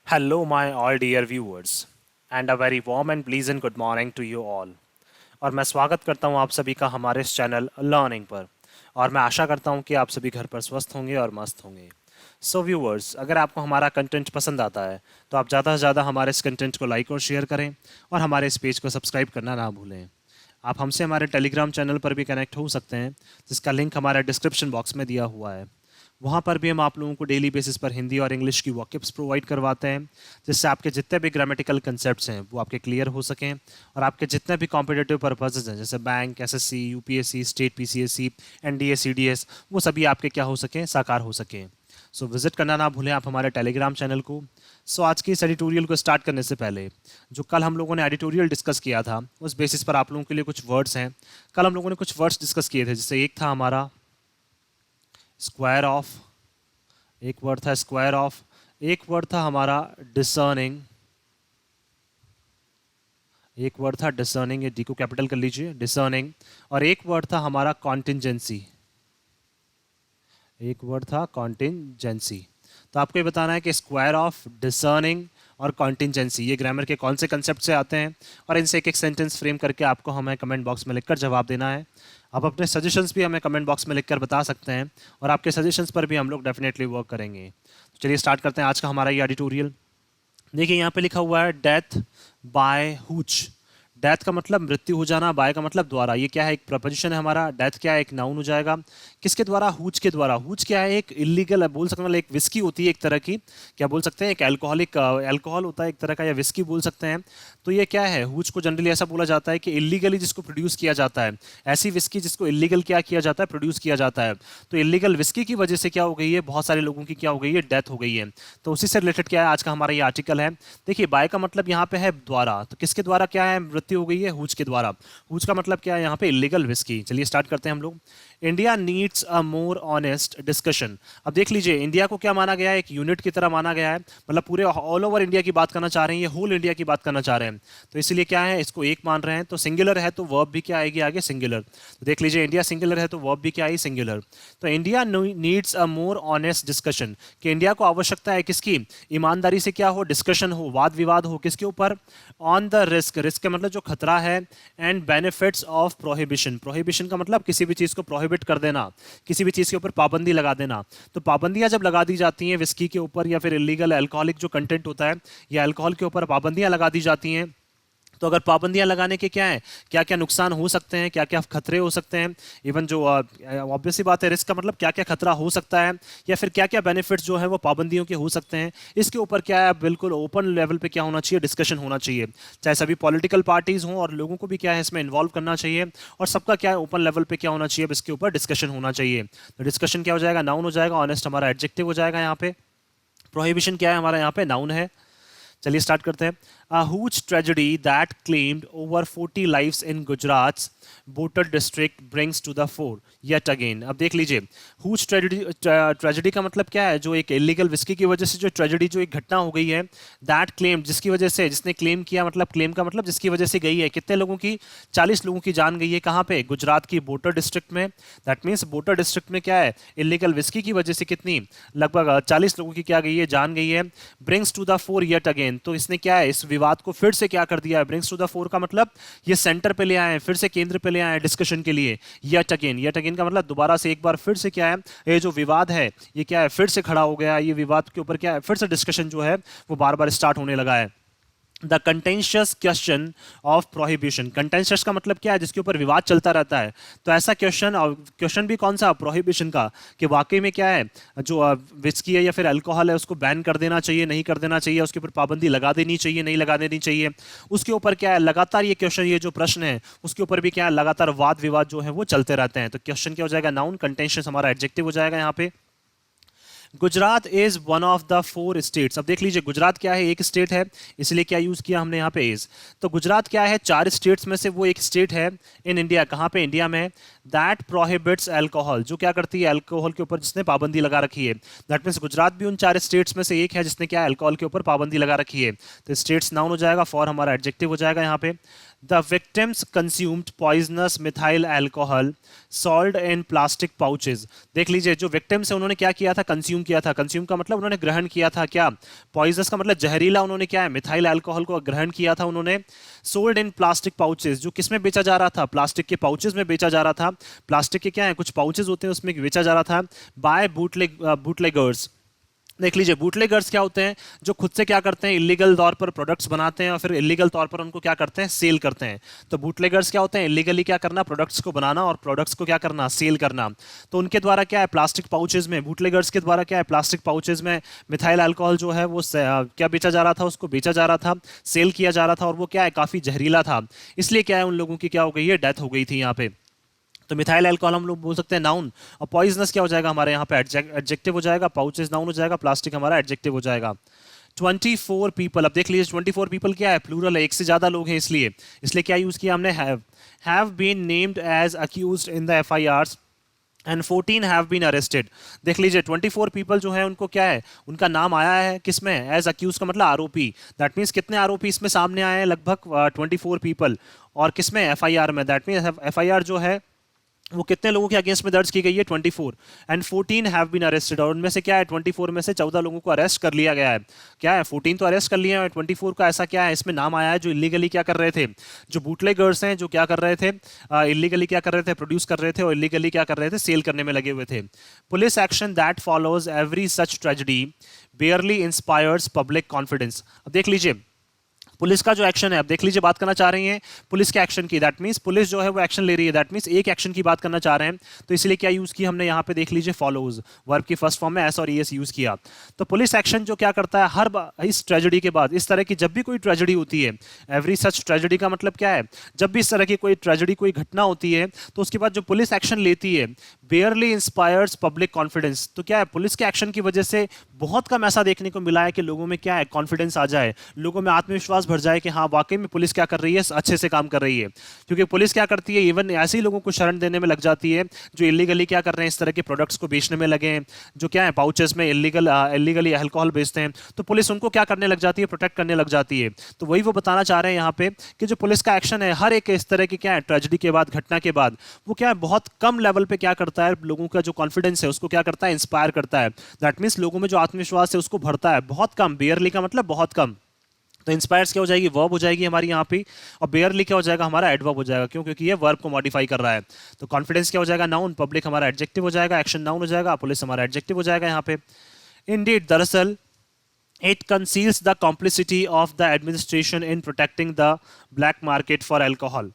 Hello, my all dear viewers, and a very warm and pleasant good morning to you all. और मैं स्वागत करता हूं आप सभी का हमारे इस चैनल लर्निंग पर। और मैं आशा करता हूं कि आप सभी घर पर स्वस्थ होंगे और मस्त होंगे। सो व्यूअर्स, अगर आपको हमारा कंटेंट पसंद आता है तो आप ज़्यादा से ज़्यादा हमारे इस कंटेंट को लाइक और शेयर करें और हमारे इस पेज को सब्सक्राइब करना ना भूलें। आप हमसे हमारे टेलीग्राम चैनल पर भी कनेक्ट हो सकते हैं, जिसका लिंक हमारे डिस्क्रिप्शन बॉक्स में दिया हुआ है। वहाँ पर भी हम आप लोगों को डेली बेसिस पर हिंदी और इंग्लिश की वॉकिब्स प्रोवाइड करवाते हैं, जिससे आपके जितने भी ग्रामेटिकल कंसेप्ट्स हैं वो आपके क्लियर हो सकें और आपके जितने भी कॉम्पिटिटिव पर्पसेस हैं जैसे bank, SSC, UPSC, state PCSC, NDA, CDS, वो सभी आपके क्या हो सकें, साकार हो सकें। सो विजिट करना ना भूलें आप हमारे टेलीग्राम चैनल को। सो आज की इस एडिटोरियल को स्टार्ट करने से पहले जो कल हम लोगों ने एडिटोरियल डिस्कस किया था उस बेसिस पर आप लोगों के लिए कुछ वर्ड्स हैं। कल हम लोगों ने कुछ वर्ड्स डिस्कस किए थे, जिससे एक था हमारा स्क्वायर ऑफ, एक वर्ड था स्क्वायर ऑफ, एक वर्ड था हमारा डिसर्निंग, एक वर्ड था डिसर्निंग, ये डी को कैपिटल कर लीजिए, डिसर्निंग। और एक वर्ड था हमारा कॉन्टिंजेंसी, एक वर्ड था कॉन्टिंजेंसी। तो आपको ये बताना है कि स्क्वायर ऑफ, डिसर्निंग और कॉन्टिंजेंसी ये ग्रामर के कौन से कंसेप्ट से आते हैं, और इनसे एक एक सेंटेंस फ्रेम करके आपको हमें कमेंट बॉक्स में लिखकर जवाब देना है। आप अपने सजेशंस भी हमें कमेंट बॉक्स में लिखकर बता सकते हैं और आपके सजेशंस पर भी हम लोग डेफिनेटली वर्क करेंगे। तो चलिए स्टार्ट करते हैं आज का हमारा ये एडिटोरियल। देखिए यहाँ पे लिखा हुआ है डेथ बाय हुच। डेथ का मतलब मृत्यु हो जाना, बाय का मतलब द्वारा। ये क्या है, एक प्रपोजिशन है हमारा। डेथ क्या है, एक नाउन हो जाएगा। किसके द्वारा, हुच के द्वारा। हुच क्या है, एक इलीगल बोल सकते हैं, मतलब एक विस्की होती है एक तरह की, क्या बोल सकते हैं, एक अल्कोहलिक अल्कोहल होता है एक तरह का, या विस्की बोल सकते हैं। तो ये क्या है, हुच को जनरली ऐसा बोला जाता है कि इलीगली जिसको प्रोड्यूस किया जाता है, ऐसी विस्की जिसको इलीगल क्या किया जाता है, प्रोड्यूस किया जाता है। तो इलीगल विस्की की वजह से क्या हो गई है, बहुत सारे लोगों की क्या हो गई है, डेथ हो गई है। तो उसी से रिलेटेड क्या है आज का हमारा ये आर्टिकल है। देखिए बाय का मतलब यहाँ पे है द्वारा, तो किसके द्वारा क्या है, मृत्यु हो गई है, हुच के द्वारा। हुच का मतलब क्या है यहाँ पे, इलीगल विस्की। चलिए स्टार्ट करते हैं हम लोग। India needs a more honest discussion. अब देख लीजिए, इंडिया को क्या माना गया है, एक यूनिट की तरह माना गया है, मतलब पूरे ऑल ओवर इंडिया की बात करना चाह रहे हैं, ये होल इंडिया की बात करना चाह रहे हैं। तो इसलिए क्या है, इसको एक मान रहे हैं। तो सिंगुलर है तो वर्ब भी क्या आएगी आगे, सिंगुलर। तो देख लीजिए, इंडिया सिंगुलर है तो वर्ब भी क्या आई, सिंगुलर। तो India needs a more honest discussion, कि इंडिया को आवश्यकता है किसकी, ईमानदारी से क्या हो, डिस्कशन हो, वाद विवाद हो, किसके ऊपर, ऑन द रिस्क। रिस्क का मतलब जो खतरा है, and benefits of prohibition. Prohibition का मतलब किसी भी चीज़ को प्रोहिबिट कर देना, किसी भी चीज़ के ऊपर पाबंदी लगा देना। तो पाबंदियां जब लगा दी जाती हैं विस्की के ऊपर, या फिर इलीगल अल्कोहलिक जो कंटेंट होता है, या अल्कोहल के ऊपर पाबंदियां लगा दी जाती हैं, तो अगर पाबंदियां लगाने के क्या है, क्या क्या नुकसान हो सकते हैं, क्या क्या खतरे हो सकते हैं, इवन जो ऑब्वियसली बात है, रिस्क का मतलब क्या क्या खतरा हो सकता है, या फिर क्या क्या बेनिफिट्स जो है वो पाबंदियों के हो सकते हैं, इसके ऊपर क्या है, बिल्कुल ओपन लेवल पे क्या होना चाहिए, डिस्कशन होना चाहिए। चाहे सभी पॉलिटिकल पार्टीज हों, और लोगों को भी क्या है इसमें इन्वॉल्व करना चाहिए, और सबका क्या है ओपन लेवल पे क्या होना चाहिए, अब इसके ऊपर डिस्कशन होना चाहिए। तो डिस्कशन क्या हो जाएगा, नाउन हो जाएगा। ऑनेस्ट हमारा एडजेक्टिव हो जाएगा यहाँ पे। प्रोहिबिशन क्या है हमारा यहाँ पे, नाउन है। चलिए स्टार्ट करते हैं। A huge tragedy that claimed over 40 lives in Gujarat's Botar district brings to the fore yet again। अब देख लीजिए, huge tragedy, tragedy का मतलब क्या है, जो एक इलीगल विस्की की वजह से जो ट्रेजेडी, जो एक घटना हो गई है, that claimed जिसकी वजह से, जिसने क्लेम किया, मतलब क्लेम का मतलब जिसकी वजह से गई है, कितने लोगों की, 40 लोगों की जान गई है। कहाँ पे, गुजरात की बोटर डिस्ट्रिक्ट में। दैट मीन्स बोटर डिस्ट्रिक्ट में क्या है, इलीगल विस्की की वजह से कितनी, लगभग 40 लोगों की क्या गई है, जान गई है। Brings to the fore yet again, तो इसने क्या है, इस विवाद को फिर से क्या कर दिया है। ब्रिंग्स टू द फोर का मतलब ये सेंटर पे ले आए हैं, फिर से केंद्र पे ले आए हैं डिस्कशन के लिए। येट अगेन, येट अगेन का मतलब दोबारा से, एक बार फिर से क्या है, ये जो विवाद है ये क्या है, फिर से खड़ा हो गया। ये विवाद के ऊपर क्या है, फिर से डिस्कशन जो है वो बार बार स्टार्ट होने लगा है। The contentious question of prohibition. Contentious का मतलब क्या है, जिसके ऊपर विवाद चलता रहता है। तो ऐसा क्वेश्चन, और क्वेश्चन भी कौन सा, प्रोहिबिशन का, कि वाकई में क्या है, जो विस्की है या फिर अल्कोहल है उसको बैन कर देना चाहिए, नहीं कर देना चाहिए, उसके ऊपर पाबंदी लगा देनी चाहिए, नहीं लगा देनी चाहिए। उसके ऊपर क्या है, लगातार ये क्वेश्चन, ये जो प्रश्न है उसके ऊपर भी क्या है, लगातार वाद विवाद जो है वो चलते रहते हैं। तो क्वेश्चन क्या हो जाएगा, नाउन। कंटेंशियस हमारा एडजेक्टिव हो जाएगा यहाँ पे। Gujarat is one of the four states. अब देख लीजिए, गुजरात क्या है, एक स्टेट है, इसलिए क्या यूज किया हमने यहाँ पे इज। तो गुजरात क्या है, 4 स्टेट्स में से वो एक स्टेट है इन इंडिया। कहाँ पे, इंडिया में। दैट प्रोहिबिट्स अल्कोहल, जो क्या करती है, अल्कोहल के ऊपर जिसने पाबंदी लगा रखी है। दैट मीन्स गुजरात भी उन 4 स्टेट्स में से एक है जिसने क्या, अल्कोहल के ऊपर पाबंदी लगा रखी है। तो स्टेट्स नाउन हो जाएगा, फॉर हमारा एडजेक्टिव हो जाएगा यहाँ पे। The victims consumed poisonous methyl alcohol salt in plastic pouches. देख लीजिए, जो विक्टिम्स है उन्होंने क्या किया था, कंज्यूम किया था। कंज्यूम का मतलब उन्होंने ग्रहण किया था क्या, पॉइजनस का मतलब जहरीला, उन्होंने क्या है मिथाइल अल्कोहल को ग्रहण किया था उन्होंने। सोल्ड इन प्लास्टिक पाउचेज, जो किस में बेचा जा रहा था, प्लास्टिक के पाउचेज में बेचा जा रहा था। प्लास्टिक के क्या है, कुछ पाउचेज होते हैं उसमें बेचा जा रहा था बाय बूटलेगर्स। देख लीजिए, बूटलेगर्स क्या होते हैं, जो खुद से क्या करते हैं, इलीगल तौर पर प्रोडक्ट्स बनाते हैं और फिर इलीगल तौर पर उनको क्या करते हैं, सेल करते हैं। तो बूटलेगर्स क्या होते हैं, इलीगली क्या करना, प्रोडक्ट्स को बनाना और प्रोडक्ट्स को क्या करना, सेल करना। तो उनके द्वारा क्या है, प्लास्टिक पाउचेज में, बूटलेगर्स के द्वारा क्या है, प्लास्टिक पाउचेज में मिथाइल अल्कोहल जो है वो क्या बेचा जा रहा था, उसको बेचा जा रहा था, सेल किया जा रहा था, और वो क्या है, काफी जहरीला था। इसलिए क्या है, उन लोगों की क्या हो गई है, डेथ हो गई थी यहाँ पे। तो मिथाइल अल्कोहल हम लोग बोल सकते हैं नाउन, और पॉइजनस क्या हो जाएगा हमारे यहाँ पे, एडजेक्टिव हो जाएगा, पाउचेज नाउन हो जाएगा, प्लास्टिक हमारा एडजेक्टिव हो जाएगा। 24 पीपल, अब देख लीजिए 24 पीपल क्या है, प्लूरल है, एक से ज्यादा लोग हैं, इसलिए इसलिए क्या यूज किया हमने, have been named as accused in the FIRs and 14 have been arrested. देख लीजिए 24 पीपल जो है उनको क्या है, उनका नाम आया है किसमें, एज अक्यूज का मतलब आरोपी। दैट मीन्स कितने आरोपी इसमें सामने आए हैं, लगभग 24 पीपल, और किसमें, एफआईआर में। दैट मीन्स एफआईआर जो है वो कितने लोगों के अगेंस्ट में दर्ज की गई है, 24, एंड 14 हैव बीन अरेस्टेड, और उनमें से क्या है, 24 में से 14 लोगों को अरेस्ट कर लिया गया है। क्या है, 14 तो अरेस्ट कर लिए हैं और 24 का ऐसा क्या है, इसमें नाम आया है, जो इलीगली क्या कर रहे थे, जो बूटलेगर्स हैं, जो क्या कर रहे थे, इलीगली क्या कर रहे थे, प्रोड्यूस कर रहे थे, और इलीगली क्या कर रहे थे, सेल करने में लगे हुए थे। Police action that follows every such tragedy बेयरली inspires public confidence. अब देख लीजिए पुलिस का जो एक्शन है, अब देख लीजिए बात करना चाह रही हैं पुलिस के एक्शन की, दैट मींस पुलिस जो है वो एक्शन ले रही है, दैट मींस एक एक्शन की बात करना चाह रहे हैं। तो इसलिए क्या यूज किया हमने यहाँ पे, देख लीजिए फॉलोज, वर्ब की फर्स्ट फॉर्म में एस और ईएस यूज किया। तो पुलिस एक्शन जो क्या करता है, इस ट्रेजेडी के बाद, इस तरह की जब भी कोई ट्रेजेडी होती है, एवरी सच ट्रेजेडी का मतलब क्या है, जब भी इस तरह की कोई ट्रेजेडी, कोई घटना होती है, तो उसके बाद जो पुलिस एक्शन लेती है, बेयरली इंस्पायर्स पब्लिक कॉन्फिडेंस। तो क्या है, पुलिस के एक्शन की वजह से बहुत कम ऐसा देखने को मिला है कि लोगों में क्या है, कॉन्फिडेंस आ जाए, लोगों में आत्मविश्वास भर जाए कि हाँ वाकई में पुलिस क्या कर रही है, अच्छे से काम कर रही है। क्योंकि पुलिस क्या करती है, इवन ऐसे ही लोगों को शरण देने में लग जाती है जो इलीगली क्या कर रहे हैं, इस तरह के प्रोडक्ट्स को बेचने में लगे हैं, जो क्या है पाउचेस में इलीगली अल्कोहल बेचते हैं, तो पुलिस उनको क्या करने लग जाती है, प्रोटेक्ट करने लग जाती है। तो वही वो बताना चाह रहे हैं यहाँ पे कि जो पुलिस का एक्शन है, हर एक इस तरह की क्या है, ट्रेजेडी के बाद, घटना के बाद, वो क्या है, बहुत कम लेवल पे क्या करता है, लोगों का जो कॉन्फिडेंस है उसको क्या करता है, इंस्पायर करता है। दैट मीन्स लोगों में जो आत्मविश्वास है उसको भरता है, बहुत कम, बेयरली का मतलब बहुत कम। तो इंस्पायर्स क्या हो जाएगी, वर्ब हो जाएगी हमारी यहाँ पे, और बेयरली क्या हो जाएगा, हमारा एडवर्ब हो जाएगा, क्यों, क्योंकि ये वर्ब को मॉडिफाई कर रहा है। तो कॉन्फिडेंस क्या हो जाएगा, नाउन, पब्लिक हमारा एडजेक्टिव हो जाएगा, एक्शन नाउन हो जाएगा, पुलिस हमारा एडजेक्टिव हो जाएगा यहाँ पे। इंडीड, दरअसल, it conceals the complicity of the administration in protecting the black market for alcohol।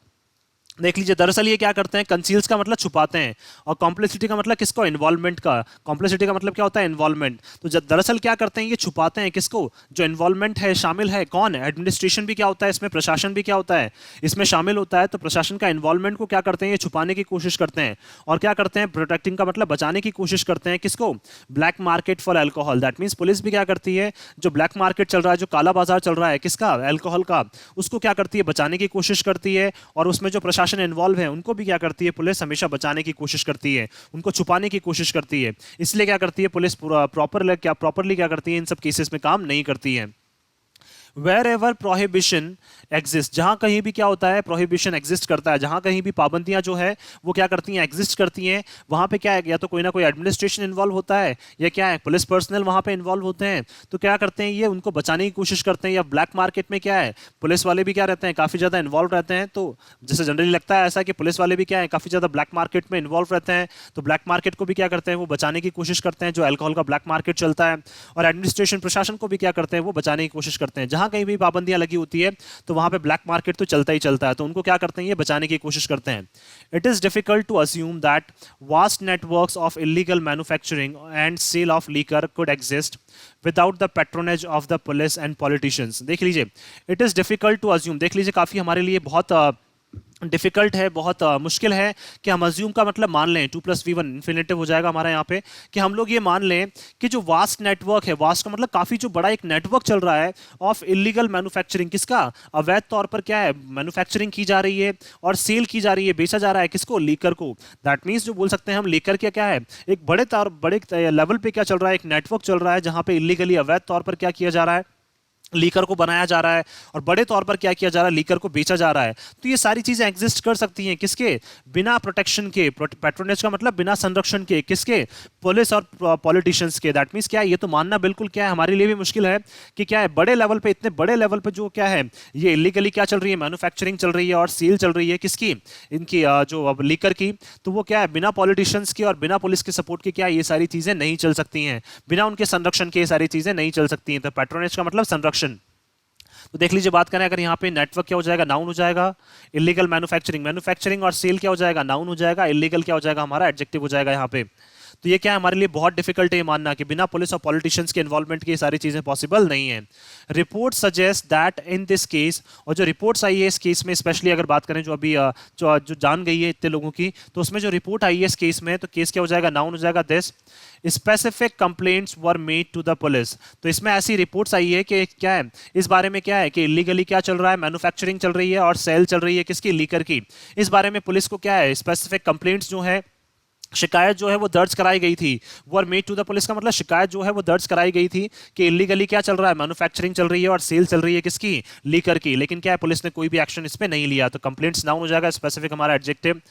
देख लीजिए दरअसल ये क्या करते हैं, कंसील्स का मतलब छुपाते हैं, और कॉम्प्लिसिटी का मतलब किसको, इन्वॉल्वमेंट का। कॉम्प्लिसिटी का मतलब क्या होता है, इन्वॉल्वमेंट। तो दरअसल क्या करते हैं, ये छुपाते हैं किसको, जो इन्वॉल्वमेंट है, शामिल है, कौन है, एडमिनिस्ट्रेशन भी क्या होता है इसमें, प्रशासन भी क्या होता है इसमें शामिल होता है। तो प्रशासन का इन्वॉल्वमेंट को क्या करते हैं, ये छुपाने की कोशिश करते हैं, और क्या करते हैं, प्रोटेक्टिंग का मतलब बचाने की कोशिश करते हैं, किसको, black market for alcohol. That means police भी क्या करती है, जो ब्लैक मार्केट चल रहा है, जो काला बाजार चल रहा है, किसका, एल्कोहल का, उसको क्या करती है, बचाने की कोशिश करती है, और उसमें जो प्रशासन इन्वॉल्व है उनको भी क्या करती है, पुलिस हमेशा बचाने की कोशिश करती है, उनको छुपाने की कोशिश करती है। इसलिए क्या करती है पुलिस, प्रॉपरली क्या करती है, इन सब केसेस में काम नहीं करती है। Wherever prohibition exists, जहां कहीं भी क्या होता है, prohibition exist करता है, जहां कहीं भी पाबंदियां जो है वो क्या करती हैं, exist करती हैं, वहां पे क्या है, या तो कोई ना कोई एडमिनिस्ट्रेशन इन्वॉल्व होता है, या क्या है, पुलिस पर्सनल वहां पे इन्वॉल्व होते हैं। तो क्या करते हैं, ये उनको बचाने की कोशिश करते हैं। या ब्लैक मार्केट में क्या है, पुलिस वाले भी क्या रहते हैं, काफी ज्यादा इन्वॉल्व रहते हैं। तो जैसे जनरली लगता है ऐसा कि पुलिस वाले भी क्या है, काफी ज्यादा ब्लैक मार्केट में इन्वॉल्व रहते हैं। तो ब्लैक मार्केट को भी क्या करते हैं, वो बचाने की कोशिश करते हैं, जो अल्कोहल का ब्लैक मार्केट चलता है। और एडमिनिस्ट्रेशन, प्रशासन को भी क्या करते हैं, वो बचाने की कोशिश करते हैं। जहां कहीं भी पाबंदियां लगी होती है तो वहां पे ब्लैक मार्केट तो चलता ही चलता है, तो उनको क्या करते हैं, ये बचाने की कोशिश करते हैं। It is difficult to assume that vast networks of illegal manufacturing and sale of liquor could exist without the patronage of the police and politicians. देख लीजिए, it is difficult to assume, देख लीजिए काफी हमारे लिए बहुत डिफिकल्ट है, बहुत मुश्किल है कि हम अज्यूम का मतलब मान लें, 2+V1 इन्फिनेटिव हो जाएगा हमारा यहाँ पे, कि हम लोग ये मान लें कि जो वास्ट नेटवर्क है, वास्ट का मतलब काफी जो बड़ा एक नेटवर्क चल रहा है ऑफ इलीगल मैन्युफैक्चरिंग, किसका, अवैध तौर पर क्या है, मैन्युफैक्चरिंग की जा रही है और सेल की जा रही है, बेचा जा रहा है, किसको, लीकर को। दैट मीन्स जो बोल सकते हैं हम, लीकर क्या है, एक बड़े लेवल पे क्या चल रहा है, एक नेटवर्क चल रहा है जहां पे इलीगली, अवैध तौर पर क्या किया जा रहा है, लीकर को बनाया जा रहा है और बड़े तौर पर क्या किया जा रहा है, लीकर को बेचा जा रहा है। तो ये सारी चीजें एग्जिस्ट कर सकती हैं किसके, बिना प्रोटेक्शन के, पैट्रोनेज का मतलब बिना संरक्षण के, किसके, पुलिस और पॉलिटिशियंस के। दैट मींस क्या है, ये तो मानना बिल्कुल क्या है हमारे लिए भी मुश्किल है कि क्या है बड़े लेवल पे, इतने बड़े लेवल पे जो क्या है ये इलीगली क्या चल रही है, मैन्युफैक्चरिंग चल रही है और सेल चल रही है किसकी, इनकी जो अब लीकर की। तो वो क्या है बिना पॉलिटिशियंस के और बिना पुलिस के सपोर्ट के क्या ये सारी चीजें नहीं चल सकती हैं, बिना उनके संरक्षण के ये सारी चीजें नहीं चल सकती हैं। तो पैट्रोनेज का मतलब संरक्षण। तो देख लीजिए, बात करें अगर यहाँ पे नेटवर्क क्या हो जाएगा, नाउन हो जाएगा। इलीगल मैन्युफैक्चरिंग, मैन्युफैक्चरिंग और सेल क्या हो जाएगा, नाउन हो जाएगा। इलीगल क्या हो जाएगा हमारा, एडजेक्टिव हो जाएगा यहाँ पे। तो ये क्या है हमारे लिए बहुत डिफिकल्ट है ये मानना कि बिना पुलिस और पॉलिटिशियंस के इन्वॉल्वमेंट की ये सारी चीजें पॉसिबल नहीं है। Report suggest that in this case, और जो रिपोर्ट्स आई है इस केस में, स्पेशली अगर बात करें जो अभी जो जान गई है इतने लोगों की, तो उसमें जो रिपोर्ट आई है इस केस में, तो केस क्या हो जाएगा, नाउन हो जाएगा। This specific complaints were made to the police. तो इसमें ऐसी रिपोर्ट्स आई है कि क्या है इस बारे में क्या है कि इलीगली क्या चल रहा है, मैन्युफैक्चरिंग चल रही है और सेल चल रही है किसकी, लीकर की। इस बारे में पुलिस को क्या है स्पेसिफिक कंप्लेंट्स जो है, शिकायत जो है वो दर्ज कराई गई थी। Were made to the police का मतलब शिकायत जो है वो दर्ज कराई गई थी कि इलीगली क्या चल रहा है, मैन्युफैक्चरिंग चल रही है और सेल चल रही है किसकी, लीकर की। लेकिन क्या है पुलिस ने कोई भी एक्शन इस पे नहीं लिया। तो कंप्लेंट्स नाउन हो जाएगा, स्पेसिफिक हमारा adjective.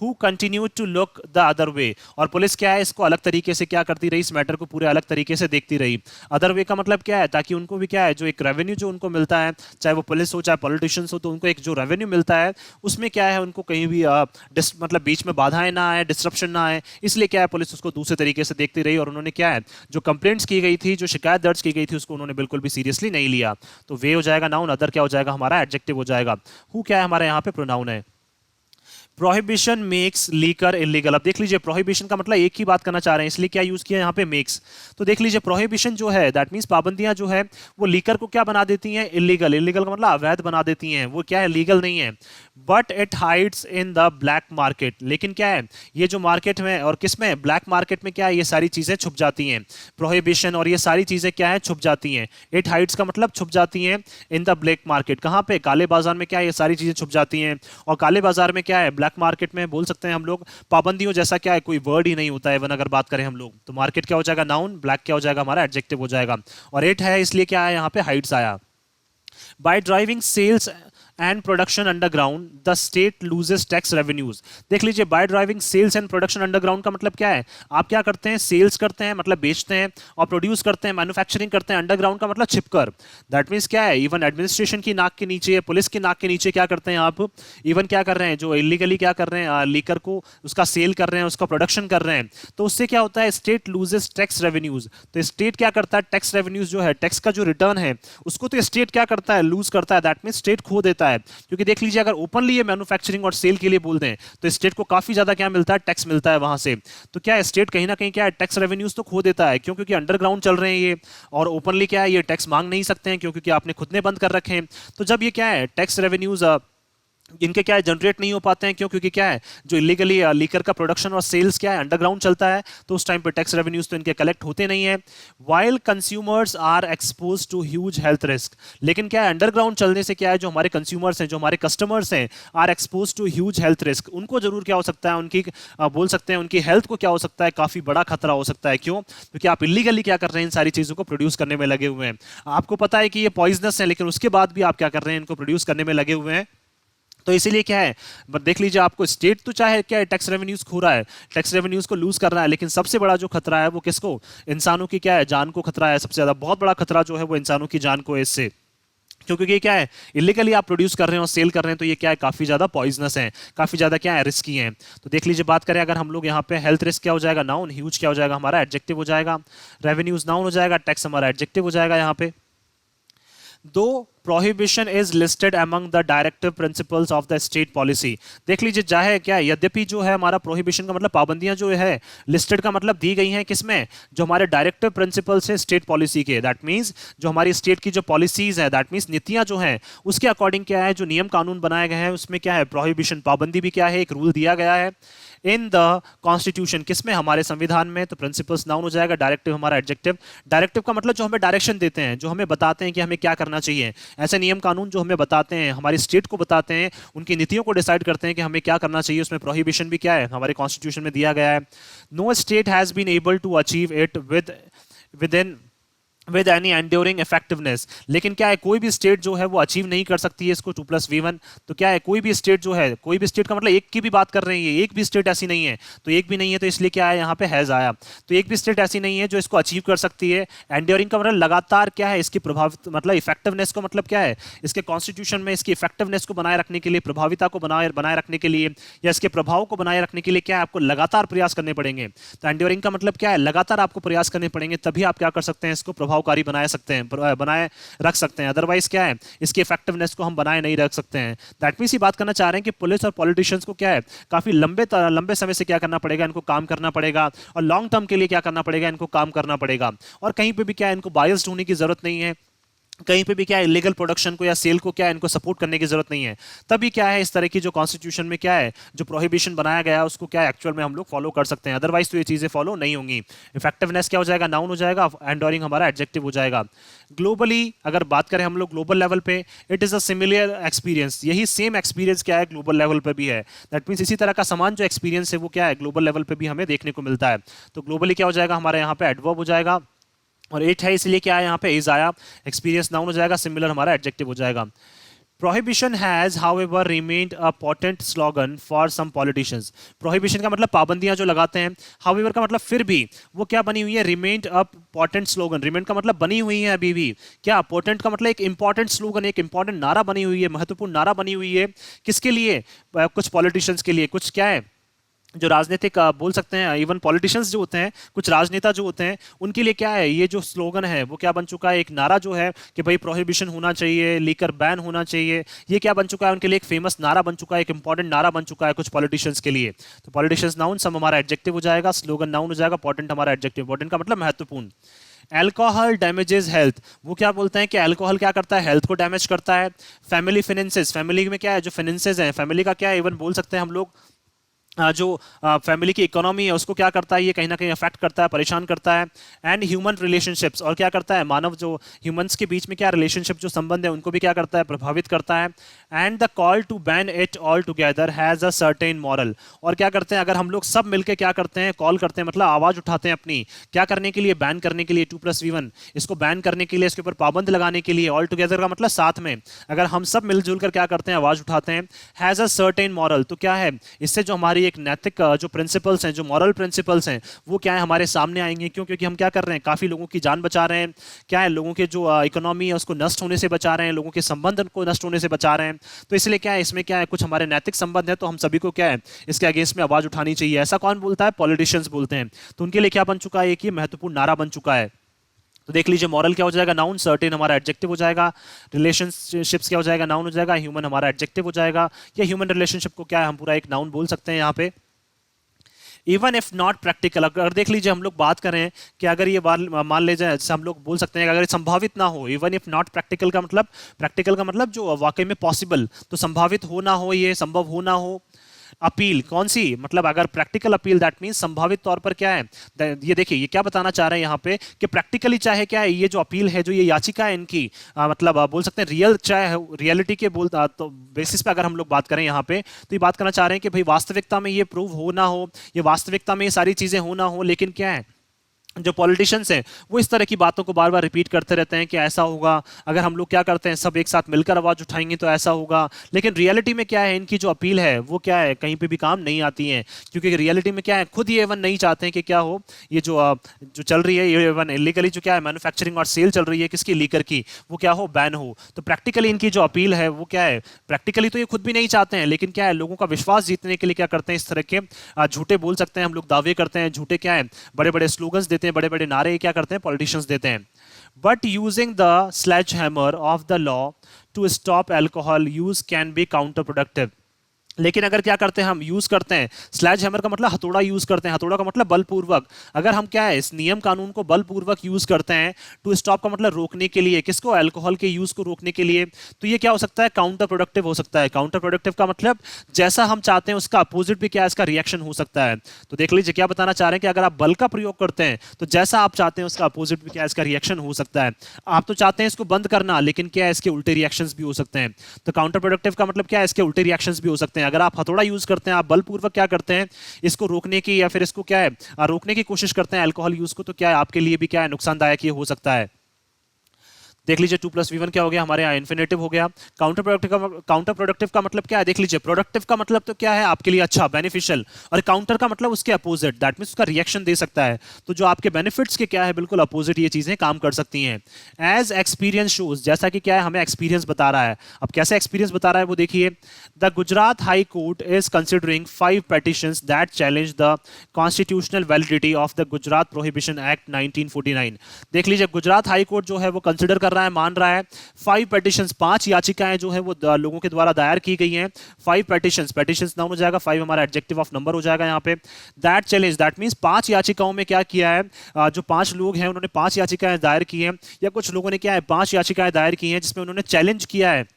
Who continue to look the other way, और पुलिस क्या है इसको अलग तरीके से क्या करती रही, इस मैटर को पूरे अलग तरीके से देखती रही। अदर वे का मतलब क्या है, ताकि उनको भी क्या है जो एक रेवेन्यू जो उनको मिलता है, चाहे वो पुलिस हो चाहे पॉलिटिशियंस हो, तो उनको एक जो रेवेन्यू मिलता है उसमें क्या है उनको कहीं भी मतलब बीच में बाधाएं ना आए, डिस्ट्रप्शन ना आए, इसलिए क्या है पुलिस उसको दूसरे तरीके से देखती रही। और उन्होंने क्या है जो कंप्लेंट्स की गई थी, जो शिकायत दर्ज की गई थी, उसको उन्होंने बिल्कुल भी सीरियसली नहीं लिया। तो वे हो जाएगा नाउन, अदर क्या हो जाएगा हमारा एडजेक्टिव हो जाएगा। हु क्या है हमारे यहाँ पे प्रोनाउन है। Prohibition makes liquor illegal. अब देख लीजिए प्रोहिबिशन का मतलब एक ही बात करना चाह रहे हैं, इसलिए क्या यूज किया यहाँ पे मेक्स। तो देख लीजिए प्रोहिबिशन जो है दैट मींस पाबंदियां जो है वो लीकर को क्या बना देती हैं, इलीगल। इलीगल का मतलब अवैध बना देती हैं, वो क्या है लीगल नहीं है। But it hides in the black market, लेकिन क्या है ये जो मार्केट में और किस में, ब्लैक मार्केट में क्या है ये सारी चीजें छुप जाती हैं। प्रोहिबिशन और ये सारी चीजें क्या है छुप जाती हैं। इट हाइड्स का मतलब छुप जाती हैं इन द ब्लैक मार्केट, कहाँ पे, काले बाजार में क्या है ये सारी चीजें छुप जाती हैं। और काले बाजार में क्या है, ब्लैक मार्केट में बोल सकते हैं हम लोग पाबंदियों जैसा क्या है कोई वर्ड ही नहीं होता है। वन अगर बात करें हम लोग तो मार्केट क्या हो जाएगा नाउन, ब्लैक क्या हो जाएगा हमारा एडजेक्टिव हो जाएगा। और इट है इसलिए क्या है यहाँ पे हाइड्स आया। By driving sales and production underground the state loses tax revenues. देख लीजिए by driving sales and production underground का मतलब क्या है, आप क्या करते हैं, सेल्स करते हैं मतलब बेचते हैं, और प्रोड्यूस करते हैं मैन्युफैक्चरिंग करते हैं। अंडरग्राउंड का मतलब छिपकर। दैट मींस क्या है इवन एडमिनिस्ट्रेशन की नाक के नीचे, पुलिस की नाक के नीचे क्या करते हैं आप, इवन क्या कर रहे हैं जो इलीगली क्या कर रहे हैं लीकर को उसका सेल कर रहे हैं, उसका प्रोडक्शन कर रहे हैं। तो उससे क्या होता है स्टेट लूजेस टैक्स रेवेन्यूज। तो स्टेट क्या करता है टैक्स रेवेन्यूज जो है, टैक्स का जो रिटर्न है उसको तो स्टेट क्या करता है लूज करता है। दैट मींस स्टेट खो देता है, क्योंकि देख लीजिए अगर ओपनली ये मैन्युफैक्चरिंग और सेल के लिए बोल दें तो स्टेट को काफी ज्यादा क्या मिलता है, टैक्स मिलता है वहां से। तो क्या है स्टेट कहीं ना कहीं क्या है टैक्स रेवेन्यूज तो खो देता है, क्यों, क्योंकि अंडरग्राउंड चल रहे हैं ये, और ओपनली क्या है ये टैक्स मांग नहीं सकते हैं क्योंकि आपने खुद ने बंद कर रखे हैं। तो जब ये क्या है टैक्स रेवेन्यूज इनके क्या है जनरेट नहीं हो पाते हैं, क्यों, क्योंकि क्या है जो इलीगली लीकर का प्रोडक्शन और सेल्स क्या है अंडरग्राउंड चलता है, तो उस टाइम पे टैक्स रेवेन्यूज तो इनके कलेक्ट होते नहीं है। While consumers are expose to huge health risk, लेकिन क्या है अंडरग्राउंड चलने से क्या है जो हमारे कंज्यूमर्स हैं, जो हमारे कस्टमर्स हैं, are expose to huge health risk, उनको जरूर क्या हो सकता है उनकी बोल सकते हैं उनकी हेल्थ को क्या हो सकता है काफी बड़ा खतरा हो सकता है। क्यों, क्योंकि आप इलीगली क्या कर रहे हैं इन सारी चीजों को प्रोड्यूस करने में लगे हुए हैं। आपको पता है कि ये पॉइजनस है, लेकिन उसके बाद भी आप क्या कर रहे हैं इनको प्रोड्यूस करने में लगे हुए हैं। तो इसीलिए क्या है देख लीजिए आपको स्टेट तो चाहे क्या है टैक्स रेवेन्यूज खो रहा है, टैक्स रेवेन्यूज को लूज कर रहा है, लेकिन सबसे बड़ा जो खतरा है वो किसको, इंसानों की क्या है जान को खतरा है। सबसे ज्यादा बहुत बड़ा खतरा जो है वो इंसानों की जान को है इससे, क्योंकि ये क्या है इलीगली आप प्रोड्यूस कर रहे हैं और सेल कर रहे हैं, तो ये क्या है काफी ज्यादा पॉइजनस है, काफी ज्यादा क्या है रिस्की है। तो देख लीजिए बात करें अगर हम लोग यहाँ पे हेल्थ रिस्क क्या हो जाएगा नाउन, ह्यूज क्या हो जाएगा हमारा एडजेक्टिव हो जाएगा, रेवेन्यूज नाउन हो जाएगा, टैक्स हमारा एडजेक्टिव हो जाएगा यहाँ पे। दो prohibition is listed among the directive principles of the state policy. देख लीजिए चाहे क्या यद्यपि जो है हमारा प्रोहिबिशन का मतलब पाबंदियां जो है लिस्टेड का मतलब दी गई हैं किसमें, जो हमारे डायरेक्टिव प्रिंसिपल्स है स्टेट पॉलिसी के। दैट मींस जो हमारी स्टेट की जो पॉलिसीज है, दैट मींस नीतियां जो हैं उसके अकॉर्डिंग क्या है जो नियम कानून बनाए गए हैं उसमें क्या है प्रोहिबिशन पाबंदी भी क्या है एक रूल दिया गया है इन द कॉन्स्टिट्यूशन, किसमें हमारे संविधान में। तो प्रिंसिपल्स नाउन हो जाएगा, डायरेक्टिव हमारा एडजेक्टिव। डायरेक्टिव का मतलब जो हमें डायरेक्शन देते हैं, जो हमें बताते हैं कि हमें क्या करना चाहिए। ऐसे नियम कानून जो हमें बताते हैं, हमारी स्टेट को बताते हैं, उनकी नीतियों को डिसाइड करते हैं कि हमें क्या करना चाहिए। उसमें प्रोहिबिशन भी क्या है हमारे कॉन्स्टिट्यूशन में दिया गया है। No state has been able to achieve it within with any enduring effectiveness. लेकिन क्या है, कोई भी स्टेट जो है वो अचीव नहीं कर सकती है इसको 2+v1। तो क्या है, कोई भी स्टेट जो है, कोई भी स्टेट का मतलब एक की भी बात कर रहे हैं, ये एक भी स्टेट ऐसी नहीं है, तो एक भी नहीं है, तो इसलिए क्या है यहाँ पे हैज आया। तो एक भी स्टेट ऐसी नहीं है जो इसको अचीव कर सकती है। एंड्योरिंग का मतलब लगातार क्या है, इसकी प्रभावित मतलब इफेक्टिवनेस को मतलब क्या है, इसके कॉन्स्टिट्यूशन में इसकी इफेक्टिवनेस को बनाए रखने के लिए, प्रभाविता को बनाए बनाए रखने के लिए, या इसके प्रभाव को बनाए रखने के लिए क्या है, आपको लगातार प्रयास करने पड़ेंगे। तो एंड्योरिंग का मतलब क्या है, लगातार आपको प्रयास करने पड़ेंगे, तभी आप क्या कर सकते हैं, इसको प्रभावकारी बनाए सकते हैं, बनाए रख सकते हैं। अदरवाइज क्या है, इसकी इफेक्टिवनेस को हम बनाए नहीं रख सकते हैं। दैट मीन्स ये बात करना चाह रहे हैं कि पुलिस और पॉलिटिशियंस को क्या है, काफी लंबे समय से क्या करना पड़ेगा, इनको काम करना पड़ेगा, और लॉन्ग टर्म के लिए क्या करना पड़ेगा, इनको काम करना पड़ेगा। और कहीं पे भी क्या है, इनको बायस्ड होने की जरूरत नहीं है, कहीं पे भी क्या है, इलीगल प्रोडक्शन को या सेल को क्या है, इनको सपोर्ट करने की जरूरत नहीं है। तभी क्या है, इस तरह की जो कॉन्स्टिट्यूशन में क्या है, जो प्रोहिबिशन बनाया गया है, उसको क्या है एक्चुअल में हम लोग फॉलो कर सकते हैं। अदरवाइज तो ये चीजें फॉलो नहीं होंगी। इफेक्टिवनेस क्या हो जाएगा, नाउन हो जाएगा, एंडोरिंग हमारा एडजेक्टिव हो जाएगा। ग्लोबली अगर बात करें हम लोग ग्लोबल लेवल पे, it is a similar experience. यही सेम एक्सपीरियंस क्या है, ग्लोबल लेवल पे भी है। दैट मीन्स इसी तरह का समान जो एक्सपीरियंस है वो क्या है, ग्लोबल लेवल पे भी हमें देखने को मिलता है। तो ग्लोबली क्या हो जाएगा, हमारे यहाँ पे एडवर्ब हो जाएगा, और एट है इसलिए क्या है, यहाँ पे इज आया, एक्सपीरियंस नाउन हो जाएगा, सिमिलर हमारा एडजेक्टिव हो जाएगा। Prohibition has, however, remained a potent slogan for some politicians. Prohibition का मतलब पाबंदियां जो लगाते हैं, however का मतलब फिर भी, वो क्या बनी हुई है, remained a potent slogan। remain का मतलब बनी हुई है अभी भी, क्या potent का मतलब एक important slogan, एक important नारा बनी हुई है, महत्वपूर्ण नारा बनी हुई है, किसके लिए, कुछ पॉलिटिशियंस के लिए, कुछ क्या है, जो राजनीतिक बोल सकते हैं, इवन पॉलिटिशियंस जो होते हैं, कुछ राजनेता जो होते हैं, उनके लिए क्या है, ये जो स्लोगन है वो क्या बन चुका है, एक नारा जो है कि भाई प्रोहिबिशन होना चाहिए, लीकर बैन होना चाहिए, ये क्या बन चुका है, उनके लिए एक फेमस नारा बन चुका है, एक इंपॉर्टेंट नारा बन चुका है कुछ पॉलिटिशियंस के लिए। तो पॉलिटिशियंस नाउन, सम हमारा एडजेक्टिव हो जाएगा, स्लोगन नाउन हो जाएगा, पॉटेंट हमारा एडजेक्टिव। पॉटेंट का मतलब महत्वपूर्ण। एल्कोहल डैमेजेस हेल्थ, वो क्या बोलते हैं कि अल्कोहल क्या करता है, हेल्थ को डैमेज करता है। फैमिली फाइनेंसेस, फैमिली में क्या है, जो फाइनेंसेस हैं, फैमिली का क्या है, इवन बोल सकते हैं हम लोग, जो फैमिली की इकोनॉमी है उसको क्या करता है, ये कहीं ना कहीं अफेक्ट करता है, परेशान करता है। एंड ह्यूमन रिलेशनशिप्स, और क्या करता है, मानव जो ह्यूमंस के बीच में क्या रिलेशनशिप जो संबंध है उनको भी क्या करता है, प्रभावित करता है। And the call to ban it altogether has a certain moral, और क्या करते हैं, अगर हम लोग सब मिलकर क्या करते हैं, कॉल करते हैं मतलब आवाज उठाते हैं अपनी, क्या करने के लिए, बैन करने के लिए, 2+v1 इसको बैन करने के लिए, इसके ऊपर पाबंद लगाने के लिए। ऑल टुगेदर का मतलब साथ में, अगर हम सब मिलजुल कर क्या करते हैं, आवाज उठाते हैं, हैज अ सर्टेन मॉरल, तो क्या है, इससे जो हमारी एक नैतिक जो प्रिंसिपल्स हैं, जो मॉरल प्रिंसिपल्स हैं, वो क्या है हमारे सामने आएंगे। क्यों, क्योंकि हम क्या कर रहे हैं, काफी लोगों की जान बचा रहे हैं, क्या है, लोगों के जो इकोनॉमी है उसको नष्ट होने से बचा रहे हैं, लोगों के संबंध को नष्ट होने से बचा रहे हैं। तो इसलिए क्या है, इसमें क्या है, कुछ हमारे नैतिक संबंध है, तो हम सभी को क्या है, इसके अगेंस्ट में आवाज उठानी चाहिए। ऐसा कौन बोलता है, पॉलिटिशियंस बोलते हैं। तो उनके लिए क्या बन चुका है, एक ये महत्वपूर्ण नारा बन चुका है। तो देख लीजिए, मॉरल क्या हो जाएगा, नाउन, सर्टेन हमारा एडजेक्टिव हो जाएगा, रिलेशनशिप्स क्या हो जाएगा, नाउन हो जाएगा, ह्यूमन हमारा एडजेक्टिव हो जाएगा। या ह्यूमन रिलेशनशिप को क्या है, हम पूरा एक नाउन बोल सकते हैं यहाँ पे। इवन इफ नॉट प्रैक्टिकल, अगर देख लीजिए हम लोग बात करें कि अगर ये मान ले जाए, जैसे हम लोग बोल सकते हैं कि अगर ये संभावित ना हो, इवन इफ नॉट प्रैक्टिकल का मतलब, प्रैक्टिकल का मतलब जो वाकई में पॉसिबल, तो संभावित हो ना हो, ये संभव हो ना हो। अपील कौन सी, मतलब अगर प्रैक्टिकल अपील, दैट मींस संभावित तौर पर क्या है, ये देखिए ये क्या बताना चाह रहे हैं यहाँ पे कि प्रैक्टिकली चाहे क्या है, ये जो अपील है, जो ये याचिका है इनकी, मतलब बोल सकते हैं रियल, चाहे रियलिटी के तो बेसिस पे अगर हम लोग बात करें यहाँ पे, तो ये बात करना चाह रहे हैं कि भाई वास्तविकता में ये प्रूव हो ना हो, ये वास्तविकता में ये सारी चीजें हो ना हो, लेकिन क्या है, जो पॉलिटिशियंस हैं वो इस तरह की बातों को बार बार रिपीट करते रहते हैं कि ऐसा होगा, अगर हम लोग क्या करते हैं, सब एक साथ मिलकर आवाज उठाएंगे तो ऐसा होगा। लेकिन रियलिटी में क्या है, इनकी जो अपील है वो क्या है, कहीं पे भी काम नहीं आती है, क्योंकि रियलिटी में क्या है, खुद ये एवन नहीं चाहते हैं कि क्या हो, ये जो चल रही है, ये एवन इलीगली जो क्या है मैन्युफैक्चरिंग और सेल चल रही है किसकी, लीकर की, वो क्या हो, बैन हो। तो प्रैक्टिकली इनकी जो अपील है वो क्या है, प्रैक्टिकली तो ये खुद भी नहीं चाहते हैं, लेकिन क्या है, लोगों का विश्वास जीतने के लिए क्या करते हैं, इस तरह के झूठे बोल सकते हैं हम लोग, दावे करते हैं, झूठे क्या है, बड़े बड़े स्लोगन्स देते हैं, बड़े बड़े नारे क्या करते हैं, पॉलिटिशियंस देते हैं। But using the sledgehammer of the law to stop alcohol use can be counterproductive. लेकिन अगर क्या करते हैं, हम यूज करते हैं, स्लैज हैमर का मतलब हथौड़ा यूज करते हैं, हथौड़ा का मतलब बलपूर्वक, अगर हम क्या है, इस नियम कानून को बलपूर्वक यूज करते हैं, टू स्टॉप का मतलब रोकने के लिए, किसको, अल्कोहल के यूज को रोकने के लिए, तो ये क्या हो सकता है, काउंटर प्रोडक्टिव हो सकता है। काउंटर प्रोडक्टिव का मतलब जैसा हम चाहते हैं उसका अपोजिट भी क्या है, इसका रिएक्शन हो सकता है। तो देख लीजिए क्या बताना चाह रहे हैं कि अगर आप बल का प्रयोग करते हैं तो जैसा आप चाहते हैं उसका अपोजिट भी क्या है, इसका रिएक्शन हो सकता है। आप तो चाहते हैं इसको बंद करना, लेकिन क्या है, इसके उल्टे रिएक्शंस भी हो सकते हैं। तो काउंटर प्रोडक्टिव का मतलब क्या है, इसके उल्टे रिएक्शंस भी हो सकते हैं। अगर आप हथौड़ा यूज करते हैं, आप बलपूर्वक क्या करते हैं, इसको रोकने की, या फिर इसको क्या है, रोकने की कोशिश करते हैं अल्कोहल यूज को, तो क्या है, आपके लिए भी क्या है, नुकसानदायक ये हो सकता है। देख लीजिए 2+V1 क्या हो गया, हमारे यहाँ इन्फिनेटिव हो गया। काउंटर प्रोडक्टिव का मतलब क्या है, देख लीजिए प्रोडक्टिव का मतलब तो क्या है आपके लिए अच्छा बेनिफिशियल, और काउंटर का मतलब उसके अपोजिट, दैट मींस उसका रिएक्शन दे सकता है। तो जो आपके बेनिफिट्स के क्या है बिल्कुल अपोजिट ये चीजें काम कर सकती हैं। एज एक्सपीरियंस शोज, जैसा कि क्या है हमें एक्सपीरियंस बता रहा है। अब कैसे एक्सपीरियंस बता रहा है वो देखिए, the Gujarat high court is considering 5 petitions that challenge the constitutional validity of the Gujarat prohibition act 1949। देख लीजिए गुजरात हाई कोर्ट जो है वो कंसिडर कर रहा है, मान रहा है 5 petitions, 5 याचिकाएं जो है वो लोगों के द्वारा दायर की गई हैं। 5 petitions, petitions नाउन हो जाएगा, 5 हमारा एडजेक्टिव ऑफ नंबर हो जाएगा यहाँ पे। दैट चैलेंज, दैट मींस 5 याचिकाओं में क्या किया है, जो 5 लोग हैं उन्होंने 5 याचिकाएं दायर की हैं, या कुछ लोगों ने क्या है 5 याचिकाएं दायर की हैं जिसमें उन्होंने चैलेंज किया है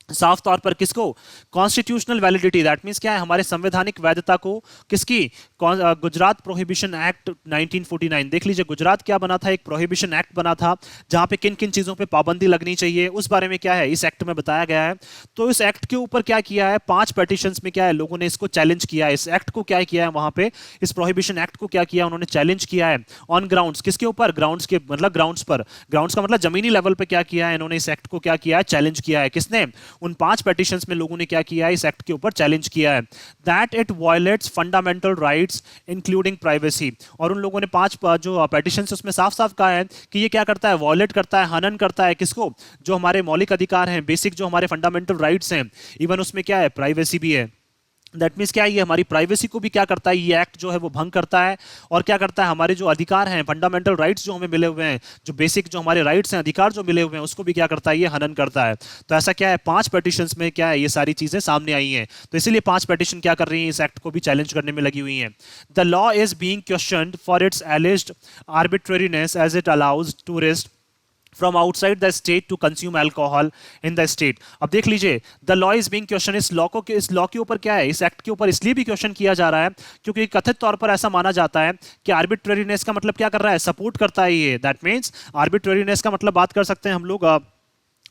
साफ तौर पर किसको, कॉन्स्टिट्यूशनल वैलिडिटी, दैट मींस क्या है हमारे संवैधानिक वैधता को, किसकी, गुजरात प्रोहिबिशन एक्ट 1949। देख लीजिए गुजरात क्या बना था, एक प्रोहिबिशन एक्ट बना था जहां पे किन किन चीजों पे पाबंदी लगनी चाहिए उस बारे में क्या है इस एक्ट में बताया गया है। तो इस एक्ट के ऊपर क्या किया है, 5 पेटिशंस में क्या है लोगों ने इसको चैलेंज किया है, इस एक्ट को क्या किया है वहां पे, इस प्रोहिबिशन एक्ट को क्या किया उन्होंने चैलेंज किया है ऑन ग्राउंड्स, किसके ऊपर, ग्राउंड्स के मतलब ग्राउंड्स पर, ग्राउंड्स का मतलब जमीनी लेवल पे क्या किया है इन्होंने इस एक्ट को क्या किया है चैलेंज किया है। किसने, उन 5 पेटिशंस में लोगों ने क्या किया है इस एक्ट के ऊपर चैलेंज किया है, that it violets fundamental rights including privacy. और उन लोगों ने 5 जो पेटिशंस उसमें साफ साफ कहा है कि ये क्या करता है, वॉयलेट करता है, हनन करता है किसको, जो हमारे मौलिक अधिकार हैं, बेसिक जो हमारे फंडामेंटल राइट्स हैं, इवन उसमें क्या है प्राइवेसी भी है। दैट मीन्स क्या है ये हमारी प्राइवेसी को भी क्या करता है ये एक्ट जो है वो भंग करता है, और क्या करता है हमारे जो अधिकार हैं, फंडामेंटल राइट्स जो हमें मिले हुए हैं, जो बेसिक जो हमारे राइट्स हैं, अधिकार जो मिले हुए हैं, उसको भी क्या करता है ये हनन करता है। तो ऐसा क्या है 5 पेटिशंस में क्या है ये सारी चीजें सामने आई हैं, तो इसीलिए 5 पेटिशन क्या कर रही हैं इस एक्ट को भी चैलेंज करने में लगी हुई हैं। The law is being questioned for its alleged arbitrariness as it allows tourist from outside the state to consume alcohol in the state। अब देख लीजिए the law is being questioned, इस लॉ के ऊपर क्या है, इस एक्ट के ऊपर इसलिए भी क्वेश्चन किया जा रहा है क्योंकि कथित तौर पर ऐसा माना जाता है कि आर्बिट्रेरीनेस का मतलब क्या कर रहा है, सपोर्ट करता है ये, दैट मींस आर्बिट्रेरीनेस का मतलब बात कर सकते हैं हम लोग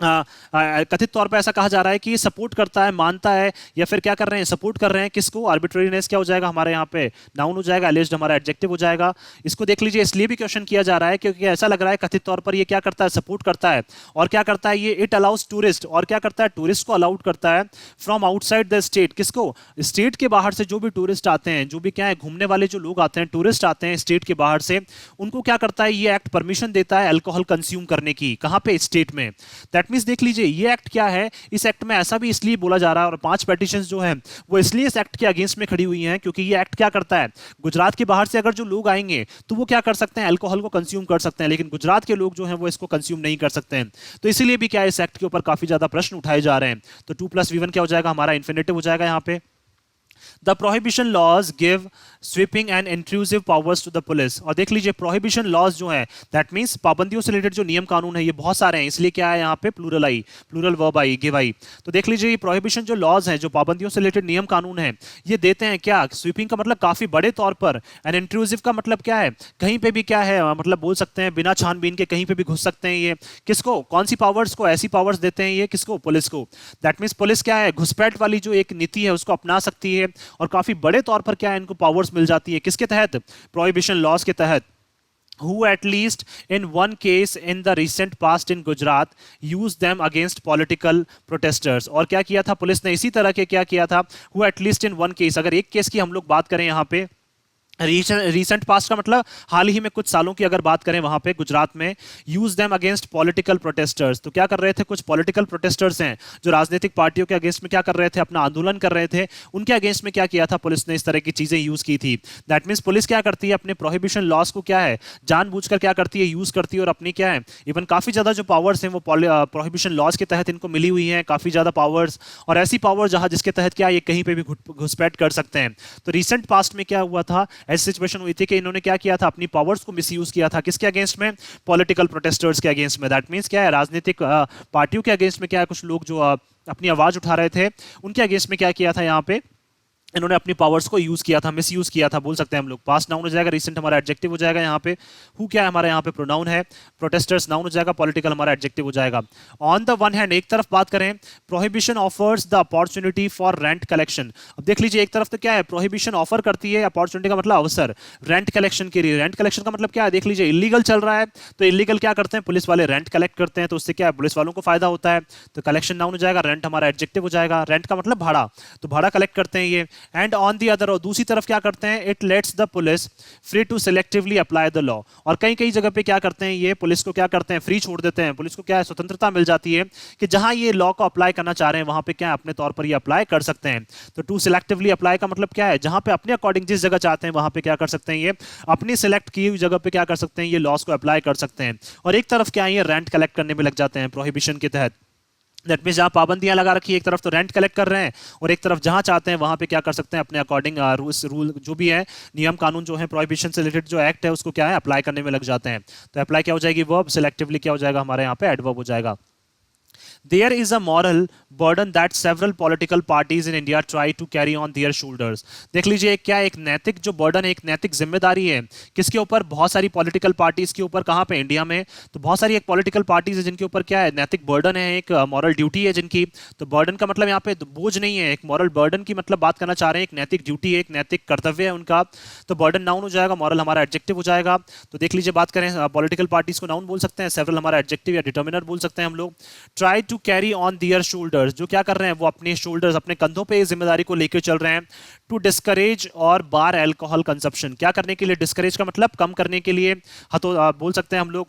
कथित तौर पे ऐसा कहा जा रहा है कि ये सपोर्ट करता है, मानता है, या फिर क्या कर रहे हैं सपोर्ट कर रहे हैं किसको, आर्बिट्रेरीनेस क्या हो जाएगा हमारे यहाँ पे नाउन हो जाएगा, अलेज्ड हमारा एडजेक्टिव हो जाएगा। इसको देख लीजिए इसलिए भी क्वेश्चन किया जा रहा है क्योंकि ऐसा लग रहा है कथित तौर पर ये क्या करता है, सपोर्ट करता है, और क्या करता है ये इट अलाउज टूरिस्ट, और क्या करता है टूरिस्ट को अलाउड करता है फ्रॉम आउटसाइड द स्टेट, किसको, स्टेट के बाहर से जो भी टूरिस्ट आते हैं, जो भी क्या है घूमने वाले जो लोग आते हैं, टूरिस्ट आते हैं स्टेट के बाहर से, उनको क्या करता है ये एक्ट परमिशन देता है अल्कोहल कंज्यूम करने की, कहां पे, स्टेट में। दैट मींस देख लीजिए ये एक्ट क्या है, इस एक्ट में ऐसा भी इसलिए बोला जा रहा है और 5 पेटिशंस जो हैं वो इसलिए इस एक्ट के अगेंस्ट में खड़ी हुई हैं क्योंकि ये एक्ट क्या करता है, गुजरात के बाहर से अगर जो लोग आएंगे तो वो क्या कर सकते हैं, अल्कोहल को कंज्यूम कर सकते हैं, लेकिन गुजरात के लोग जो हैं वो इसको कंज्यूम नहीं कर सकते हैं। तो इसीलिए भी क्या है इस एक्ट के ऊपर काफी ज्यादा प्रश्न उठाए जा रहे हैं। तो 2+V1 क्या हो जाएगा हमारा इन्फिनेटिव हो जाएगा यहाँ पे। The prohibition laws give sweeping and intrusive powers to the police। और देख लीजिए prohibition laws जो है that means पाबंदियों से रिलेटेड जो नियम कानून है ये बहुत सारे हैं, इसलिए क्या है यहाँ पे plural I, plural verb I, give I. तो देख लीजिए ये prohibition जो laws हैं, जो पाबंदियों से रिलेटेड नियम कानून है, ये देते हैं क्या, स्वीपिंग का मतलब काफी बड़े तौर पर, एंड इंट्रूसिव का मतलब क्या है, कहीं पे भी क्या है मतलब बोल सकते हैं बिना छानबीन के कहीं पे भी घुस सकते हैं ये, किसको, कौन सी पावर्स को, ऐसी पावर्स देते हैं ये किसको, पुलिस को। दैट मीन्स पुलिस क्या है घुसपैठ वाली जो एक नीति है उसको अपना सकती है, और काफी बड़े तौर पर क्या है इनको पावर्स मिल जाती है, किसके तहत, प्रोहिबिशन लॉज के तहत। Who at least in one case in the recent past in Gujarat used them against political protesters। और क्या किया था पुलिस ने इसी तरह के क्या किया था, who at least in one case, अगर एक केस की हम लोग बात करें यहाँ पे, रीसेंट पास्ट का मतलब हाल ही में कुछ सालों की अगर बात करें वहां पे गुजरात में, use them against political protesters. तो क्या कर रहे थे, कुछ पॉलिटिकल प्रोटेस्टर्स हैं जो राजनीतिक पार्टियों के अगेंस्ट में क्या कर रहे थे, अपना आंदोलन कर रहे थे, उनके अगेंस्ट में क्या किया था पुलिस ने, इस तरह की चीजें यूज की थी। दैट मीन्स पुलिस क्या करती है अपने प्रोहिबिशन लॉस को क्या है जानबूझकर क्या करती है यूज करती है, और अपनी क्या है इवन काफी ज्यादा जो पावर्स हैं वो प्रोहिबिशन लॉस के तहत इनको मिली हुई हैं, काफी ज्यादा पावर्स, और ऐसी पावर जहां जिसके तहत क्या ये कहीं पे भी घुसपैठ कर सकते हैं। तो रिसेंट पास्ट में क्या हुआ था, ऐसी सिचुएशन हुई थी कि इन्होंने क्या किया था, अपनी पावर्स को मिसयूज किया था, किसके अगेंस्ट में, पॉलिटिकल प्रोटेस्टर्स के अगेंस्ट में। दैट मींस क्या है राजनीतिक पार्टियों के अगेंस्ट में क्या है कुछ लोग जो अपनी आवाज उठा रहे थे उनके अगेंस्ट में क्या किया था यहाँ पे इन्होंने अपनी पावर्स को यूज किया था, मिस यूज किया था, बोल सकते हैं हम लोग। पास्ट नाउन हो जाएगा, रिसेंट हमारा एडजेक्टिव हो जाएगा यहाँ पे। हु क्या है हमारा यहाँ पे प्रोनाउन है, प्रोटेस्टर्स नाउन हो जाएगा, पॉलिटिकल हमारा एडजेक्टिव हो जाएगा। ऑन द वन हैंड, एक तरफ बात करें, prohibition offers the opportunity for rent collection. अब देख लीजिए, एक तरफ तो क्या है, प्रोहिबिशन ऑफर करती है, अपॉर्चुनिटी का मतलब अवसर, रेंट कलेक्शन के लिए। रेंट कलेक्शन का मतलब क्या है, देख लीजिए, इलीगल चल रहा है तो इलीगल क्या करते हैं, पुलिस वाले रेंट कलेक्ट करते हैं, तो उससे क्या है, पुलिस वालों को फायदा होता है। तो कलेक्शन नाउन हो जाएगा, रेंट हमारा एडजेक्टिव हो जाएगा। रेंट का मतलब भाड़ा, तो भाड़ा कलेक्ट करते हैं ये। एंड ऑन दी अदर, और दूसरी तरफ क्या करते हैं, it lets the police free to selectively apply the law. और कई कई जगह पे क्या करते हैं, ये पुलिस को क्या करते हैं, फ्री छोड़ देते हैं। पुलिस को क्या है, स्वतंत्रता मिल जाती है कि जहां ये लॉ को अप्लाई करना चाह रहे हैं वहां पे क्या है, अपने तौर पर ये अप्लाई कर सकते हैं। तो टू सिलेक्टिवली अप्लाई का मतलब क्या है, जहां पे अपने अकॉर्डिंग जिस जगह चाहते हैं वहां पे क्या कर सकते हैं, ये अपनी सिलेक्ट की हुई जगह पे क्या कर सकते हैं, ये लॉस को अप्लाई कर सकते हैं। और एक तरफ क्या है, ये रेंट कलेक्ट करने में लग जाते हैं प्रोहिबिशन के तहत। दैट मीन्स जहां पाबंदियां लगा रखी है, एक तरफ तो रेंट कलेक्ट कर रहे हैं और एक तरफ जहां चाहते हैं वहां पे क्या कर सकते हैं, अपने अकॉर्डिंग रूल जो भी है, नियम कानून जो है, प्रोहिबिशन से रिलेटेड जो एक्ट है उसको क्या है, अप्लाई करने में लग जाते हैं। तो अप्लाई क्या हो जाएगी, वर्ब, सिलेक्टिवली क्या हो जाएगा हमारे यहाँ पे, एडवर्ब हो जाएगा। There is a moral burden that several political parties in India try to carry on their shoulders. देख लीजिए, क्या एक नैतिक जो बर्डन है, एक नैतिक जिम्मेदारी है, किसके ऊपर, बहुत सारी पॉलिटिकल पार्टीज के ऊपर। कहां पे, इंडिया में। तो बहुत सारी एक पॉलिटिकल पार्टीज है जिनके ऊपर क्या है, नैतिक बर्डन है, एक मॉरल ड्यूटी है जिनकी। तो बर्डन का मतलब यहाँ पे बोझ नहीं है, एक मॉरल बर्डन की मतलब बात करना चाह रहे हैं, एक नैतिक ड्यूटी है, एक नैतिक कर्तव्य है उनका। तो बर्डन नाउन हो जाएगा, मॉरल हमारा एडजेक्टिव हो जाएगा। तो देख लीजिए, बात करें पॉलिटिकल पार्टीज को नाउन बोल सकते हैं, सेवरल हमारा एडजेक्टिव या डिटर्मिनर बोल सकते हैं हम लोग। Try to carry on their shoulders, जो क्या कर रहे हैं, वो अपने शोल्डर्स, अपने कंधों पे इस जिम्मेदारी को लेकर चल रहे हैं। टू डिस्करेज और बार अल्कोहल कंजप्शन, क्या करने के लिए, डिस्करेज का मतलब कम करने के लिए, तो बोल सकते हैं हम लोग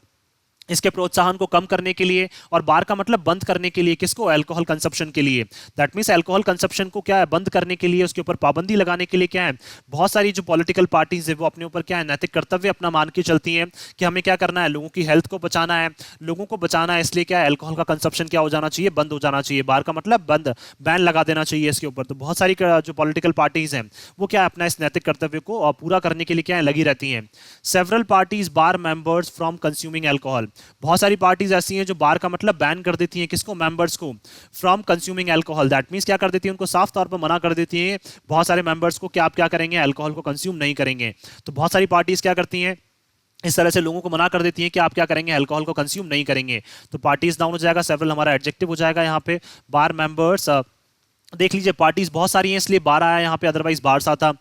इसके प्रोत्साहन को कम करने के लिए। और बार का मतलब बंद करने के लिए, किसको, अल्कोहल कंजप्शन के लिए। दैट मींस अल्कोहल कंजप्शन को क्या है, बंद करने के लिए, उसके ऊपर पाबंदी लगाने के लिए क्या है, बहुत सारी जो पॉलिटिकल पार्टीज है वो अपने ऊपर क्या है, नैतिक कर्तव्य अपना मान के चलती हैं कि हमें क्या करना है, लोगों की हेल्थ को बचाना है, लोगों को बचाना है, इसलिए क्या है, अल्कोहल का कंजप्शन क्या हो जाना चाहिए, बंद हो जाना चाहिए। बार का मतलब बंद, बैन लगा देना चाहिए इसके ऊपर। तो बहुत सारी जो पॉलिटिकल पार्टीज हैं वो क्या है, अपना इस नैतिक कर्तव्य को पूरा करने के लिए क्या है, लगी रहती हैं। Several parties bar members from consuming alcohol, बहुत सारी पार्टीज ऐसी हैं जो बार का मतलब बैन कर देती हैं, किसको, मेंबर्स को, from consuming alcohol. That means क्या कर देती है, उनको साफ तौर पर मना कर देती है बहुत सारे मेंबर्स को कि आप क्या करेंगे, अल्कोहल को कंज्यूम नहीं करेंगे। तो बहुत सारी पार्टीज क्या करती हैं, इस तरह से लोगों को मना कर देती हैं कि आप क्या करेंगे, अल्कोहल को कंज्यूम नहीं करेंगे। तो पार्टीज नाउन हो जाएगा, सेवरल हमारा एडजेक्टिव हो जाएगा यहाँ पे। बार मेंबर्स, देख लीजिए पार्टीज बहुत सारी हैं इसलिए बार आया यहाँ पे, अदरवाइज बार्स आता।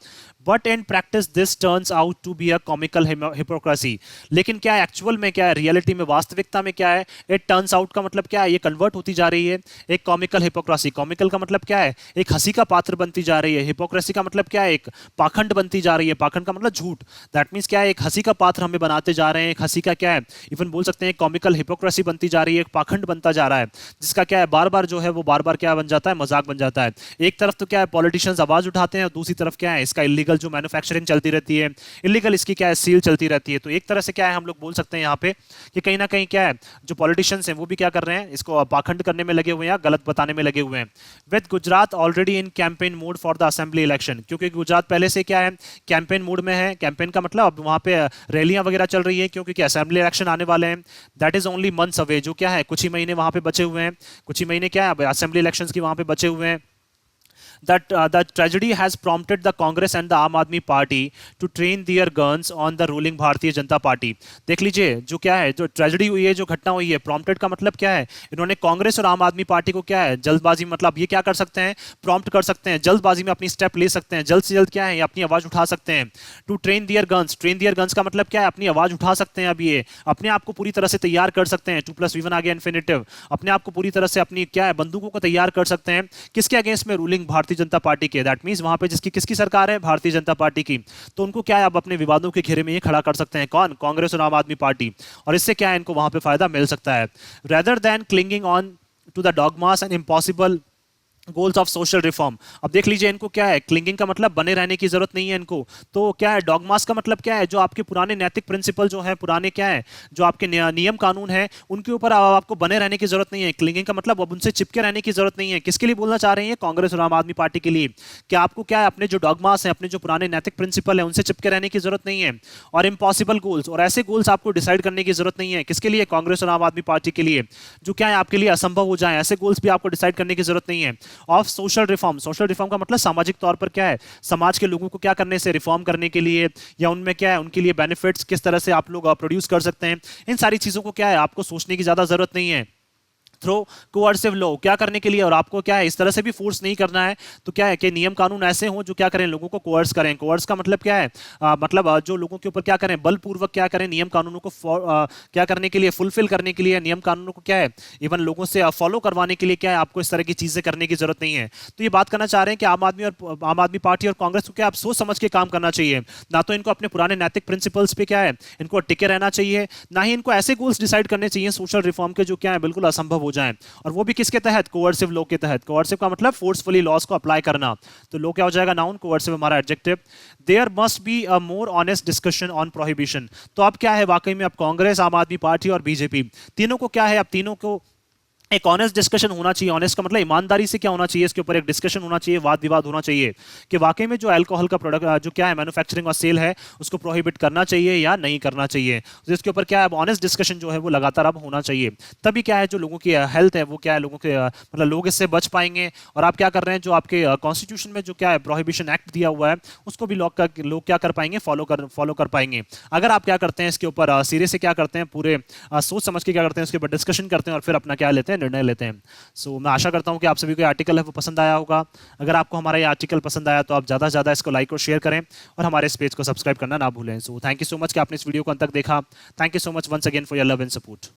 But in practice this turns out to be a comical hypocrisy, लेकिन क्या है, एक्चुअल में क्या है, रियलिटी में, वास्तविकता में क्या है, इट टर्न्स आउट का मतलब क्या है, ये कन्वर्ट होती जा रही है एक कॉमिकल हिपोक्रेसी। कॉमिकल का मतलब क्या है, एक हंसी का पात्र बनती जा रही है। हिपोक्रेसी का मतलब क्या है, एक पाखंड बनती जा रही है। पाखंड का मतलब झूठ। दैट मीन्स क्या है, एक हंसी का पात्र हमें बनाते जा रहे हैं, एक हंसी का क्या है, इवन बोल सकते हैं कॉमिकल हिपोक्रेसी बनती जा रही है, एक पाखंड बनता जा रहा है, जिसका क्या है, बार बार जो है वो बार बार क्या बन जाता है, मजाक बन जाता है। एक तरफ तो क्या है, पॉलिटिशियंस आवाज उठाते हैं और दूसरी तरफ क्या है, इसका इलीगल जो मैन्युफैक्चरिंग चलती रहती है, इलीगल इसकी क्या है, सील चलती रहती है। तो एक तरह से क्या है, हम लोग बोल सकते हैं यहाँ पे कि कहीं ना कहीं क्या है, जो पॉलिटिशियंस हैं वो भी क्या कर रहे हैं, इसको पाखंड करने में लगे हुए हैं, गलत बताने में लगे हुए हैं। With Gujarat already in campaign mode for the assembly election, क्योंकि गुजरात पहले से क्या है, कैंपेन मोड में है। कैंपेन का मतलब अब वहां पे रैलियां वगैरह चल रही है, क्योंकि असेंबली इलेक्शन आने वाले हैं। That is only months away, जो क्या है, कुछ ही महीने वहां पे बचे हुए हैं, कुछ ही महीने क्या है असेंबली इलेक्शंस की वहां पे बचे हुए हैं। That the tragedy has prompted the Congress and the Aam Aadmi Party to train their guns on the ruling Bharatiya Janata party. देख लीजिए, जो क्या है, जो ट्रेजेडी हुई है, जो घटना हुई है, प्रॉम्प्टेड का मतलब क्या है, इन्होंने कांग्रेस और आम आदमी पार्टी को क्या है, जल्दबाजी, मतलब ये क्या कर सकते हैं, प्रॉम्प्ट कर सकते हैं, जल्दबाजी में अपनी स्टेप ले सकते हैं, जल्द से जल्द क्या है, अपनी आवाज उठा सकते हैं। To train their guns, train their guns का मतलब क्या है, अपनी आवाज उठा सकते हैं, अब ये अपने आप को पूरी तरह से तैयार कर सकते हैं। 2+V1 आ गया इन्फिनिटिव, अपने आप को पूरी तरह से अपनी क्या है, बंदूकों को तैयार कर सकते हैं, किसके अगेंस्ट में, रूलिंग भारतीय जनता पार्टी के। दैट मींस वहां पे किसकी सरकार है, भारतीय जनता पार्टी की। तो उनको क्या है, अब अपने विवादों के घेरे में ही खड़ा कर सकते हैं, कौन, कांग्रेस और आम आदमी पार्टी। और इससे क्या है, इनको वहां पे फायदा मिल सकता है। Rather than clinging on to the dogmas and impossible goals of social reform. अब देख लीजिए, इनको क्या है, क्लिंगिंग का मतलब बने रहने की जरूरत नहीं है इनको। तो क्या है, डॉगमास का मतलब क्या है, जो आपके पुराने नैतिक प्रिंसिपल जो है, पुराने क्या है, जो आपके नियम कानून है, उनके ऊपर आपको बने रहने की जरूरत नहीं है। क्लिंगिंग का मतलब अब उनसे चिपके रहने की जरूरत नहीं है। किसके लिए बोलना चाह रहे हैं, कांग्रेस और आम आदमी पार्टी के लिए, कि आपको क्या है, अपने जो डॉगमास है, अपने जो पुराने नैतिक प्रिंसिपल है, उनसे चिपके रहने की जरूरत नहीं है। और इम्पॉसिबल गोल्स, और ऐसे गोल्स आपको डिसाइड करने की जरूरत नहीं है। किसके लिए, कांग्रेस और आम आदमी पार्टी के लिए, जो क्या है आपके लिए असंभव हो जाए, ऐसे गोल्स भी आपको डिसाइड करने की जरूरत नहीं है। Of social reform. Social reform का मतलब सामाजिक तौर पर क्या है, समाज के लोगों को क्या करने से, रिफॉर्म करने के लिए, या उनमें क्या है, उनके लिए बेनिफिट्स किस तरह से आप लोग प्रोड्यूस कर सकते हैं। इन सारी चीजों को क्या है, आपको सोचने की ज्यादा जरूरत नहीं है। थ्रो कोअर्सिव लॉ क्या करने के लिए, और आपको क्या है इस तरह से भी फोर्स नहीं करना है। तो क्या है कि नियम कानून ऐसे हों जो क्या करें, लोगों को कोअर्स करें। कोअर्स का मतलब क्या है, मतलब जो लोगों के ऊपर क्या करें, बलपूर्वक क्या करें, नियम कानूनों को क्या करने के लिए, फुलफिल करने के लिए, नियम कानूनों को क्या है इवन लोगों से फॉलो करवाने के लिए क्या है, आपको इस तरह की चीजें करने की जरूरत नहीं है। तो ये बात करना चाह रहे हैं कि आम आदमी पार्टी और कांग्रेस को क्या आप सोच समझ के काम करना चाहिए, ना तो इनको अपने पुराने नैतिक प्रिंसिपल्स पे क्या है इनको टिके रहना चाहिए, ना ही इनको ऐसे गोल्स डिसाइड करने चाहिए सोशल रिफॉर्म के जो क्या है बिल्कुल असंभव हो जाएं। और वो भी किसके तहत, कोअर्सिव लॉ के तहत। कोअर्सिव का मतलब फोर्सफुली लॉज को अप्लाई करना। तो लॉ क्या हो जाएगा, नाउन, कोअर्सिव हमारा adjective. There must be a more honest discussion on prohibition. तो अब क्या है, वाकई में अब कांग्रेस, आम आदमी पार्टी और बीजेपी तीनों को क्या है, अब तीनों को एक ऑनेस्ट डिस्कशन होना चाहिए। ऑनेस्ट का मतलब ईमानदारी से क्या होना चाहिए, इसके ऊपर एक डिस्कशन होना चाहिए, वाद विवाद होना चाहिए कि वाकई में जो अल्कोहल का प्रोडक्ट जो क्या है मैन्युफैक्चरिंग और सेल है उसको प्रोहिबिट करना चाहिए या नहीं करना चाहिए। तो इसके ऊपर क्या है, ऑनेस्ट डिस्कशन जो है वो लगातार अब होना चाहिए। तभी क्या है जो लोगों की हेल्थ है वो क्या है, लोगों के मतलब लोग इससे बच पाएंगे। और आप क्या कर रहे हैं, जो आपके कॉन्स्टिट्यूशन में जो क्या है प्रोहिबिशन एक्ट दिया हुआ है उसको भी लोग क्या कर पाएंगे, फॉलो कर पाएंगे। अगर आप क्या करते हैं इसके ऊपर सिरे से क्या करते हैं, पूरे सोच समझ के क्या करते हैं, उसके ऊपर डिस्कशन करते हैं और फिर अपना क्या लेते हैं, निर्णय लेते हैं। सो मैं आशा करता हूं कि आप सभी को ये आर्टिकल है वो पसंद आया होगा। अगर आपको हमारा ये आर्टिकल पसंद आया तो आप ज़्यादा से ज़्यादा इसको लाइक और शेयर करें और हमारे इस पेज को सब्सक्राइब करना ना भूलें। So thank you so much कि आपने इस वीडियो को अंत तक देखा। Thank you so much once again for your love and support.